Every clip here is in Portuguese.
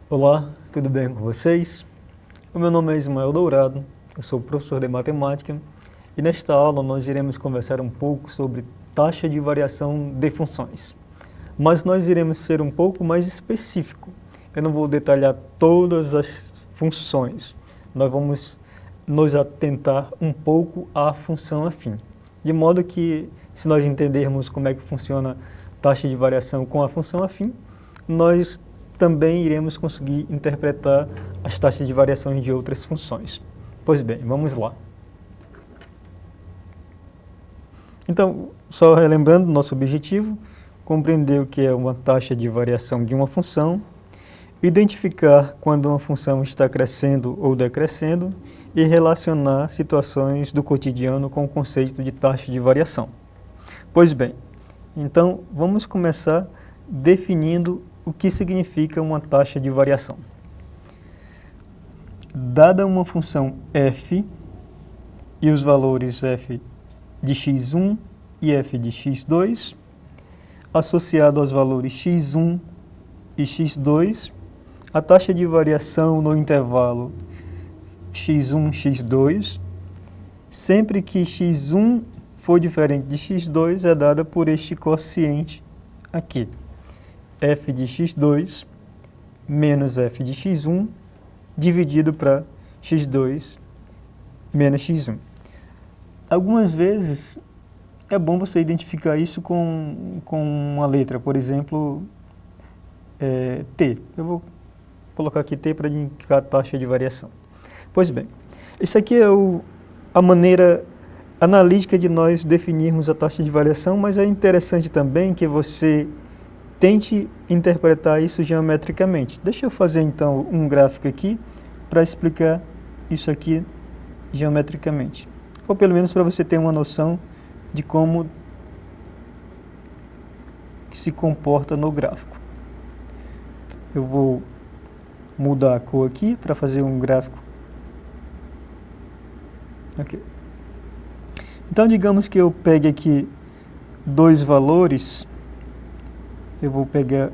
Olá, tudo bem com vocês? O meu nome é Ismael Dourado, eu sou professor de matemática e nesta aula nós iremos conversar um pouco sobre taxa de variação de funções. Mas nós iremos ser um pouco mais específico. Eu não vou detalhar todas as funções. Nós vamos nos atentar um pouco à função afim. De modo que, se nós entendermos como é que funciona a taxa de variação com a função afim, nós também iremos conseguir interpretar as taxas de variações de outras funções. Pois bem, vamos lá. Então, só relembrando nosso objetivo, compreender o que é uma taxa de variação de uma função, identificar quando uma função está crescendo ou decrescendo e relacionar situações do cotidiano com o conceito de taxa de variação. Pois bem, então vamos começar definindo o que significa uma taxa de variação. Dada uma função f e os valores f de x1 e f de x2, associado aos valores x1 e x2, a taxa de variação no intervalo x1, x2, sempre que x1 for diferente de x2, é dada por este quociente aqui, f de x2 menos f de x1 dividido para x2 menos x1. Algumas vezes é bom você identificar isso com uma letra, por exemplo, t. Eu vou colocar aqui t para indicar a taxa de variação. Pois bem, isso aqui é a maneira analítica de nós definirmos a taxa de variação, mas é interessante também que você tente interpretar isso geometricamente. Deixa eu fazer então um gráfico aqui para explicar isso aqui geometricamente. Ou pelo menos para você ter uma noção de como se comporta no gráfico. Eu vou mudar a cor aqui para fazer um gráfico. Ok. Então digamos que eu pegue aqui dois valores. Eu vou pegar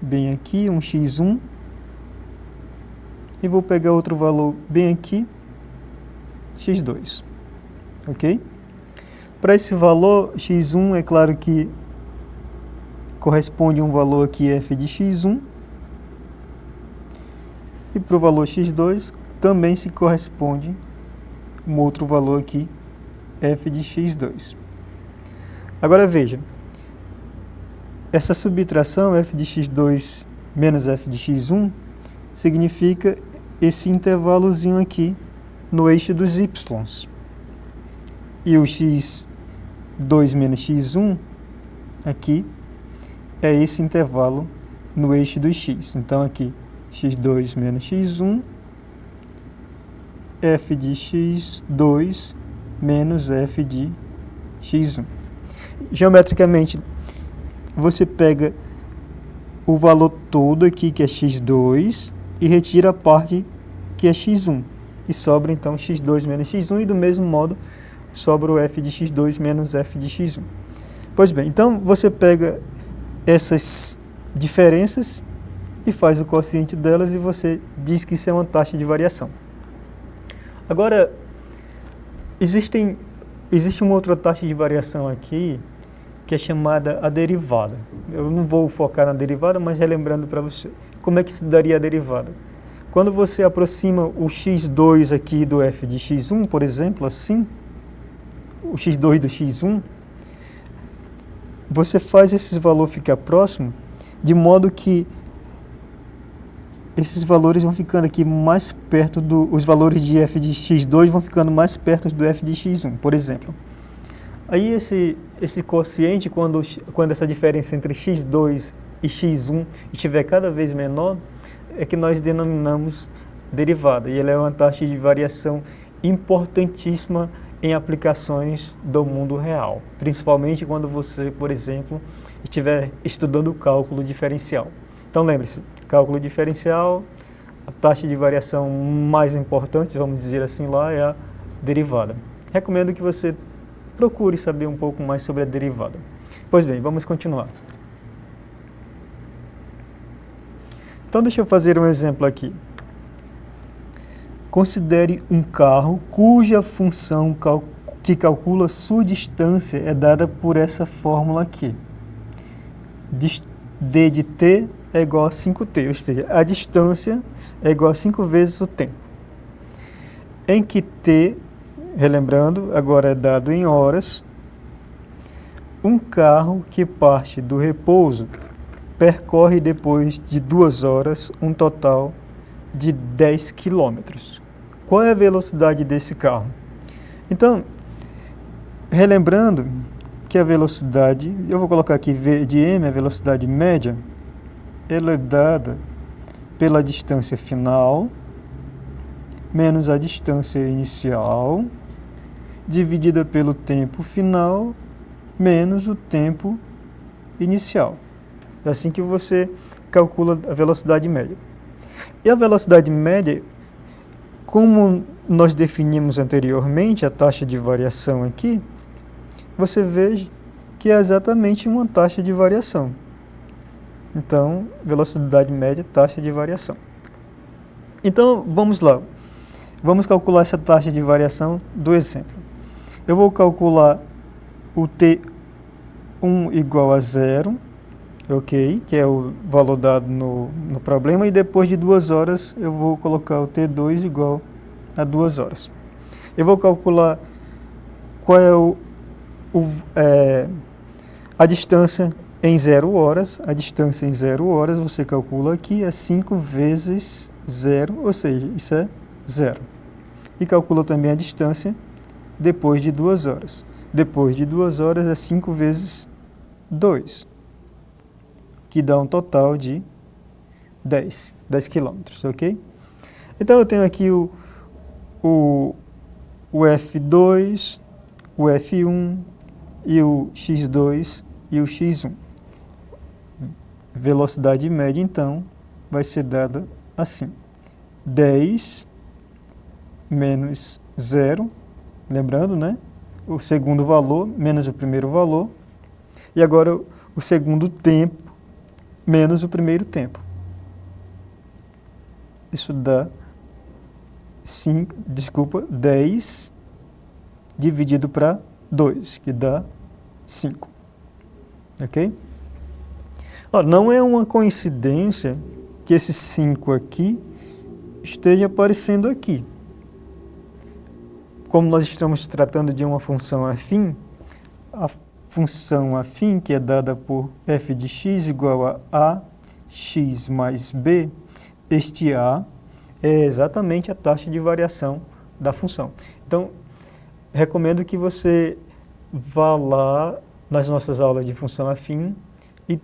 bem aqui um x1 e vou pegar outro valor bem aqui, x2, ok? Para esse valor x1, é claro que corresponde a um valor aqui f de x1 e para o valor x2 também se corresponde um outro valor aqui, f de x2. Agora veja, essa subtração f de x2 menos f de x1 significa esse intervalozinho aqui no eixo dos y. E o x2 menos x1 aqui é esse intervalo no eixo do x. Então aqui x2 menos x1, f de x2 menos f de x1. Geometricamente, você pega o valor todo aqui, que é x2, e retira a parte que é x1. E sobra então x2 menos x1, e do mesmo modo sobra o f de x2 menos f de x1. Pois bem, então você pega essas diferenças e faz o quociente delas e você diz que isso é uma taxa de variação. Agora, existe uma outra taxa de variação aqui, que é chamada a derivada. Eu não vou focar na derivada, mas relembrando para você. Como é que se daria a derivada? Quando você aproxima o x2 aqui do f de x1, por exemplo, assim, o x2 do x1, você faz esse valor ficar próximo, de modo que esses valores vão ficando aqui mais perto os valores de f de x2 vão ficando mais perto do f de x1, por exemplo. Aí esse quociente, quando essa diferença entre x2 e x1 estiver cada vez menor, é que nós denominamos derivada. E ela é uma taxa de variação importantíssima em aplicações do mundo real, principalmente quando você, por exemplo, estiver estudando o cálculo diferencial. Então lembre-se, cálculo diferencial, a taxa de variação mais importante, vamos dizer assim lá, é a derivada. Recomendo que você procure saber um pouco mais sobre a derivada. Pois bem, vamos continuar. Então, deixa eu fazer um exemplo aqui. Considere um carro cuja função que calcula sua distância é dada por essa fórmula aqui. D de t é igual a 5t, ou seja, a distância é igual a 5 vezes o tempo. Em que t, relembrando, agora é dado em horas, um carro que parte do repouso percorre depois de 2 horas um total de 10 quilômetros. Qual é a velocidade desse carro? Então, relembrando que a velocidade, eu vou colocar aqui V de m, a velocidade média, ela é dada pela distância final menos a distância inicial, dividida pelo tempo final menos o tempo inicial. É assim que você calcula a velocidade média. E a velocidade média, como nós definimos anteriormente a taxa de variação aqui, você veja que é exatamente uma taxa de variação. Então, velocidade média, taxa de variação. Então, vamos lá. Vamos calcular essa taxa de variação do exemplo. Eu vou calcular o T1 igual a 0, ok? Que é o valor dado no problema, e depois de 2 horas eu vou colocar o T2 igual a 2 horas. Eu vou calcular qual é a distância em 0 horas. A distância em 0 horas você calcula aqui é 5 vezes 0, ou seja, isso é 0. E calcula também a distância depois de 2 horas. Depois de 2 horas é 5 vezes 2, que dá um total de 10 quilômetros, ok? Então eu tenho aqui o F2, o F1 e o X2 e o X1. Velocidade média, então, vai ser dada assim: 10 menos 0, lembrando, né? O segundo valor menos o primeiro valor, e agora o segundo tempo menos o primeiro tempo. Isso dá 10 dividido para 2, que dá 5. Ok? Ora, não é uma coincidência que esse 5 aqui esteja aparecendo aqui. Como nós estamos tratando de uma função afim, a função afim, que é dada por f de x igual a x mais b, este a é exatamente a taxa de variação da função. Então, recomendo que você vá lá nas nossas aulas de função afim e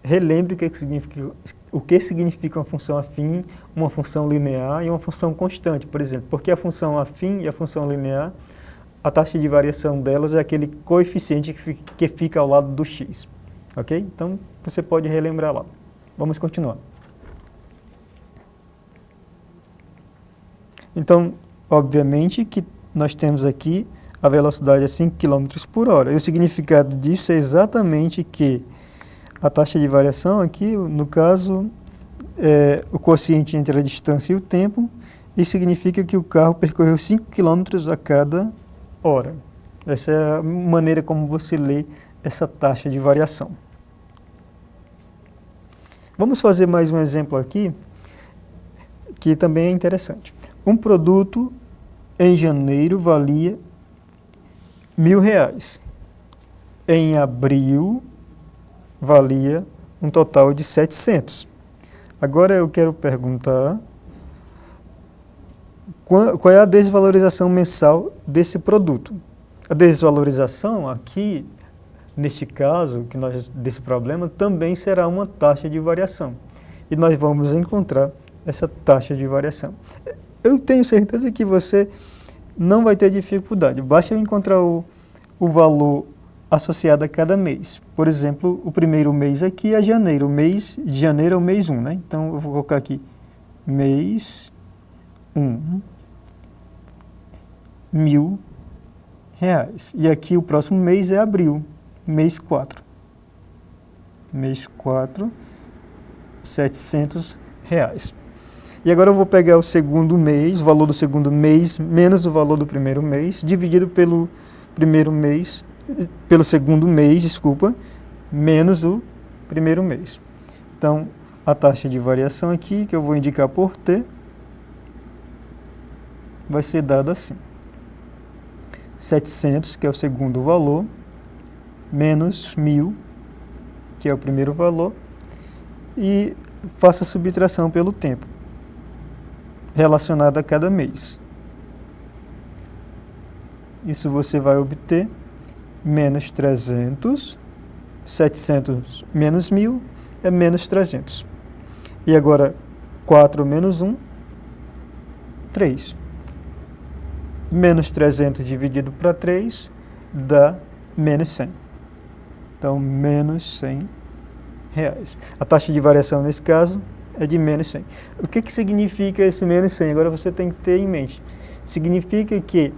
relembre o que significa uma função afim, uma função linear e uma função constante, por exemplo. Porque a função afim e a função linear, a taxa de variação delas é aquele coeficiente que fica ao lado do x. Ok? Então, você pode relembrar lá. Vamos continuar. Então, obviamente que nós temos aqui a velocidade a 5 km por hora. E o significado disso é exatamente que a taxa de variação aqui, no caso, é o quociente entre a distância e o tempo, e significa que o carro percorreu 5 km a cada hora. Essa é a maneira como você lê essa taxa de variação. Vamos fazer mais um exemplo aqui, que também é interessante. Um produto em janeiro valia R$1.000. Em abril valia um total de 700. Agora eu quero perguntar qual é a desvalorização mensal desse produto. A desvalorização aqui, neste caso, desse problema, também será uma taxa de variação. E nós vamos encontrar essa taxa de variação. Eu tenho certeza que você não vai ter dificuldade. Basta eu encontrar o valor associado a cada mês. Por exemplo, o primeiro mês aqui é janeiro. O mês de janeiro é o mês 1, né? Então, eu vou colocar aqui mês 1, R$1.000. E aqui o próximo mês é abril, mês 4. Mês 4, R$700. reais. E agora eu vou pegar o segundo mês, o valor do segundo mês menos o valor do primeiro mês, dividido pelo primeiro mês, pelo segundo mês, desculpa, menos o primeiro mês. Então, a taxa de variação aqui, que eu vou indicar por T, vai ser dada assim. 700, que é o segundo valor, menos 1.000, que é o primeiro valor, e faça a subtração pelo tempo relacionado a cada mês. Isso você vai obter menos 300, 700 menos 1.000 é menos 300. E agora 4 menos 1, 3. Menos 300 dividido para 3 dá menos 100. Então, menos 100 reais. A taxa de variação nesse caso é de menos 100. O que significa esse menos 100? Agora você tem que ter em mente. Significa que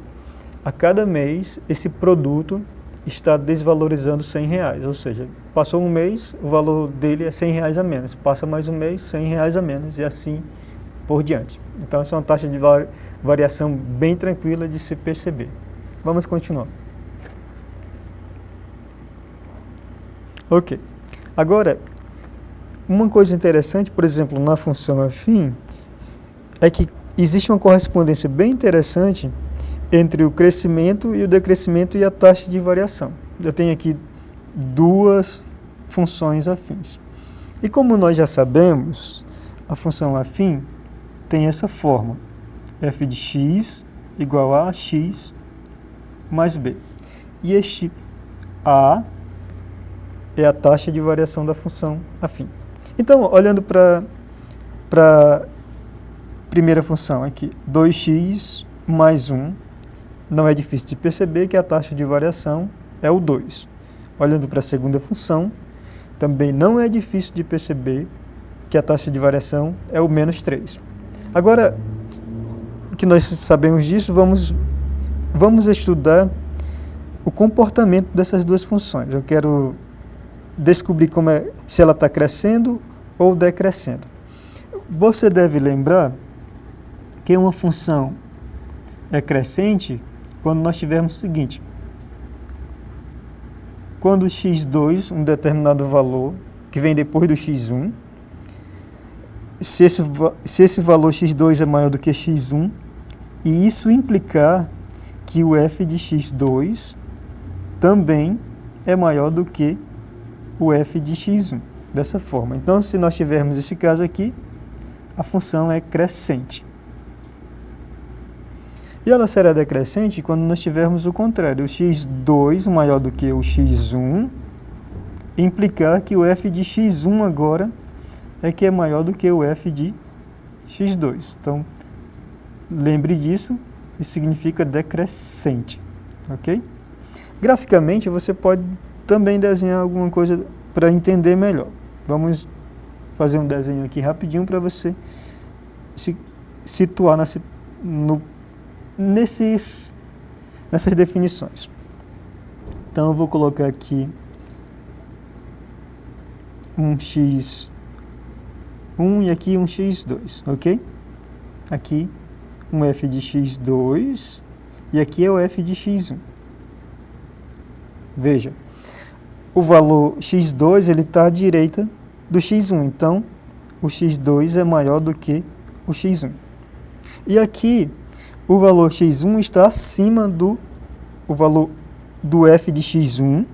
a cada mês esse produto está desvalorizando 100 reais. Ou seja, passou um mês, o valor dele é 100 reais a menos. Passa mais um mês, 100 reais a menos e assim por diante. Então, essa é uma taxa de variação bem tranquila de se perceber. Vamos continuar. Ok. Agora, uma coisa interessante, por exemplo, na função afim, é que existe uma correspondência bem interessante entre o crescimento e o decrescimento e a taxa de variação. Eu tenho aqui duas funções afins. E como nós já sabemos, a função afim tem essa forma, f de x igual a x mais b. E este a é a taxa de variação da função afim. Então, olhando para a primeira função aqui, 2x mais 1, não é difícil de perceber que a taxa de variação é o 2. Olhando para a segunda função, também não é difícil de perceber que a taxa de variação é o menos 3. Agora, o que nós sabemos disso, vamos estudar o comportamento dessas duas funções. Eu quero descobrir se ela está crescendo ou decrescendo. Você deve lembrar que uma função é crescente quando nós tivermos o seguinte: quando x2, um determinado valor, que vem depois do x1, se esse valor x2 é maior do que x1, e isso implicar que o f de x2 também é maior do que o f de x1, dessa forma. Então, se nós tivermos esse caso aqui, a função é crescente. E ela será decrescente quando nós tivermos o contrário, o x2 maior do que o x1, implicar que o f de x1 agora é que é maior do que o f de x2. Então, lembre disso, isso significa decrescente, ok? Graficamente, você pode também desenhar alguma coisa para entender melhor. Vamos fazer um desenho aqui rapidinho para você se situar nessas definições. Então, eu vou colocar aqui um x1 e aqui um x2, ok? Aqui um f de x2 e aqui é o f de x1. Veja, o valor x2 ele está à direita do x1, então o x2 é maior do que o x1. E aqui o valor x1 está acima o valor do f de x1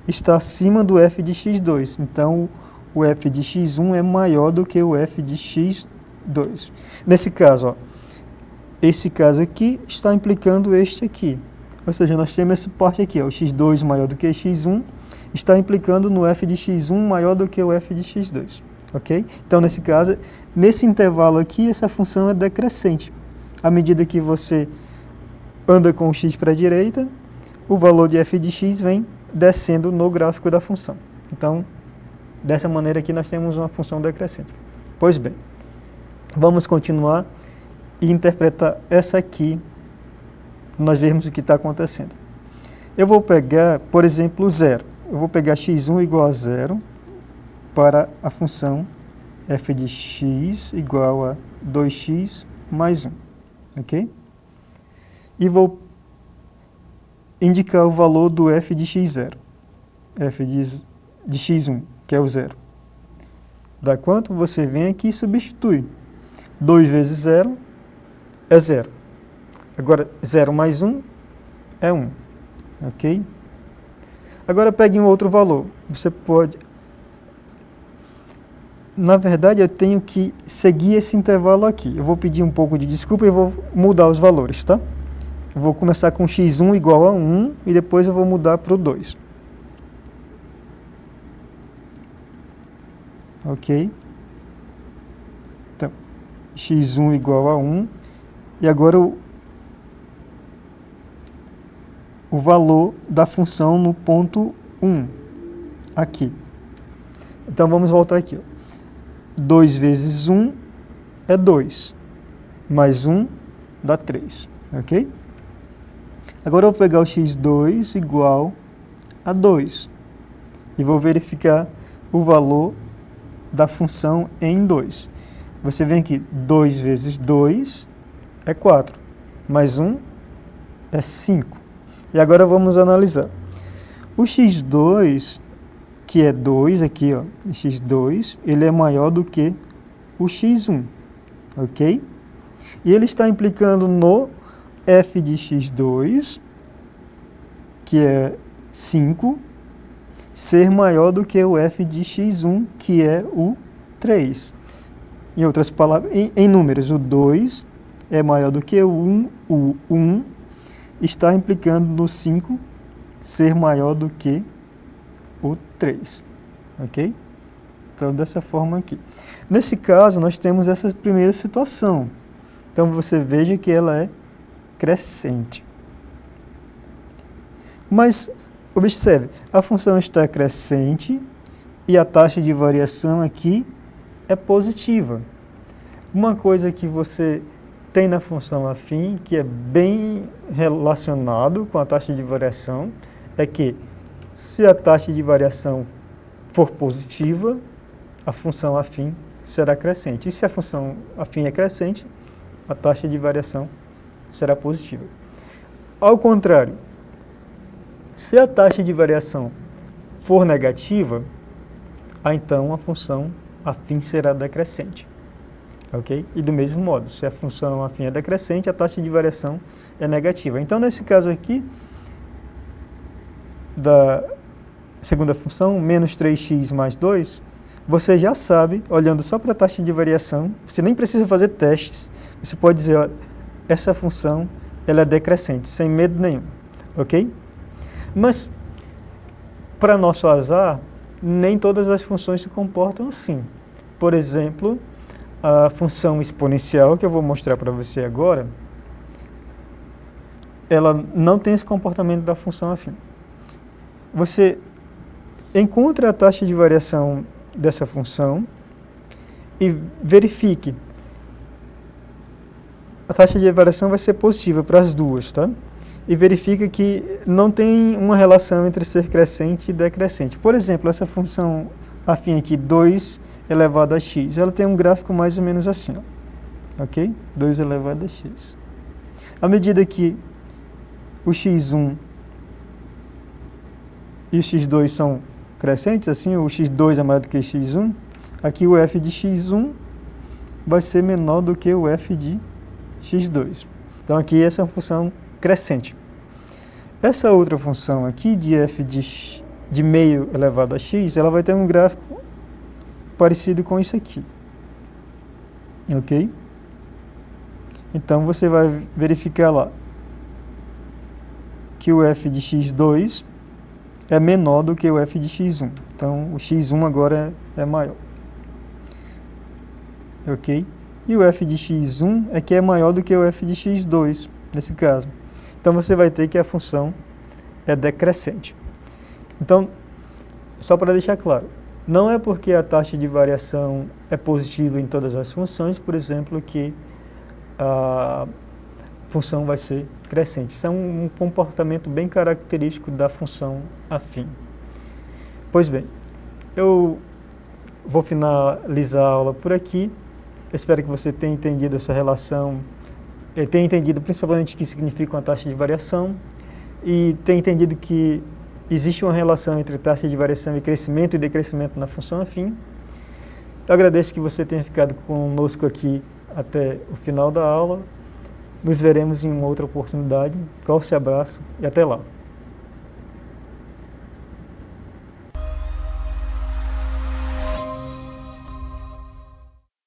está acima do f de x2. Então, o f de x1 é maior do que o f de x2. Nesse caso, ó, esse caso aqui está implicando este aqui. Ou seja, nós temos essa parte aqui, ó, o x2 maior do que x1, está implicando no f de x1 maior do que o f de x2. Ok? Então, nesse caso, nesse intervalo aqui, essa função é decrescente. À medida que você anda com o x para a direita, o valor de f de x vem descendo no gráfico da função. Então, dessa maneira aqui nós temos uma função decrescente. Pois bem, vamos continuar e interpretar essa aqui, para nós vermos o que está acontecendo. Eu vou pegar, por exemplo, 0. Eu vou pegar x1 igual a 0 para a função f de x igual a 2x mais 1, ok? E vou indicar o valor do f de x0, f de x1, que é o 0. Dá quanto? Você vem aqui e substitui. 2 vezes 0 é 0. Agora, 0 mais 1 é 1, ok? Agora pegue um outro valor. Você pode... Na verdade, eu tenho que seguir esse intervalo aqui. Eu vou pedir um pouco de desculpa e vou mudar os valores, tá? Eu vou começar com x1 igual a 1 e depois eu vou mudar para o 2. Ok? Então, x1 igual a 1. E agora o valor da função no ponto 1, aqui. Então, vamos voltar aqui. 2 vezes 1 é 2, mais 1 dá 3, ok? Agora eu vou pegar o x2 igual a 2 e vou verificar o valor da função em 2. Você vem aqui, 2 vezes 2 é 4, mais 1 é 5. E agora vamos analisar. O x2, que é 2 aqui, ó, x2, ele é maior do que o x1, ok? E ele está implicando no f de x2, que é 5, ser maior do que o f de x1, que é o 3. Em outras palavras, em números, o 2 é maior do que o 1 está implicando no 5 ser maior do que o 3, ok? Então, dessa forma aqui. Nesse caso, nós temos essa primeira situação. Então, você veja que ela é crescente. Mas, observe, a função está crescente e a taxa de variação aqui é positiva. Uma coisa que você tem na função afim, que é bem relacionado com a taxa de variação, é que se a taxa de variação for positiva, a função afim será crescente. E se a função afim é crescente, a taxa de variação será positiva. Ao contrário, se a taxa de variação for negativa, então a função afim será decrescente. Ok? E do mesmo modo, se a função afim é decrescente, a taxa de variação é negativa. Então, nesse caso aqui, da segunda função, menos 3x mais 2, você já sabe, olhando só para a taxa de variação, você nem precisa fazer testes, você pode dizer, ó, essa função ela é decrescente, sem medo nenhum, ok? Mas, para nosso azar, nem todas as funções se comportam assim. Por exemplo, a função exponencial, que eu vou mostrar para você agora, ela não tem esse comportamento da função afim. Você encontra a taxa de variação dessa função e verifique. A taxa de variação vai ser positiva para as duas, tá? E verifica que não tem uma relação entre ser crescente e decrescente. Por exemplo, essa função afim aqui, 2 elevado a x, ela tem um gráfico mais ou menos assim, ó, ok? 2 elevado a x. À medida que o x1 e o x2 são crescentes, assim, o x2 é maior do que o x1, aqui o f de x1 vai ser menor do que o f de x2. Então, aqui essa é uma função crescente. Essa outra função aqui, de f de meio elevado a x, ela vai ter um gráfico parecido com isso aqui. Ok? Então, você vai verificar lá que o f de x2 é menor do que o f de x1. Então, o x1 agora é maior. Ok? E o f de x1 é que é maior do que o f de x2, nesse caso. Então, você vai ter que a função é decrescente. Então, só para deixar claro, não é porque a taxa de variação é positiva em todas as funções, por exemplo, que a função vai ser crescente. Isso é um comportamento bem característico da função afim. Pois bem, eu vou finalizar a aula por aqui. Espero que você tenha entendido essa relação, tenha entendido principalmente o que significa uma taxa de variação e tenha entendido que existe uma relação entre taxa de variação e crescimento e decrescimento na função afim. Eu agradeço que você tenha ficado conosco aqui até o final da aula. Nos veremos em uma outra oportunidade. Forte abraço e até lá.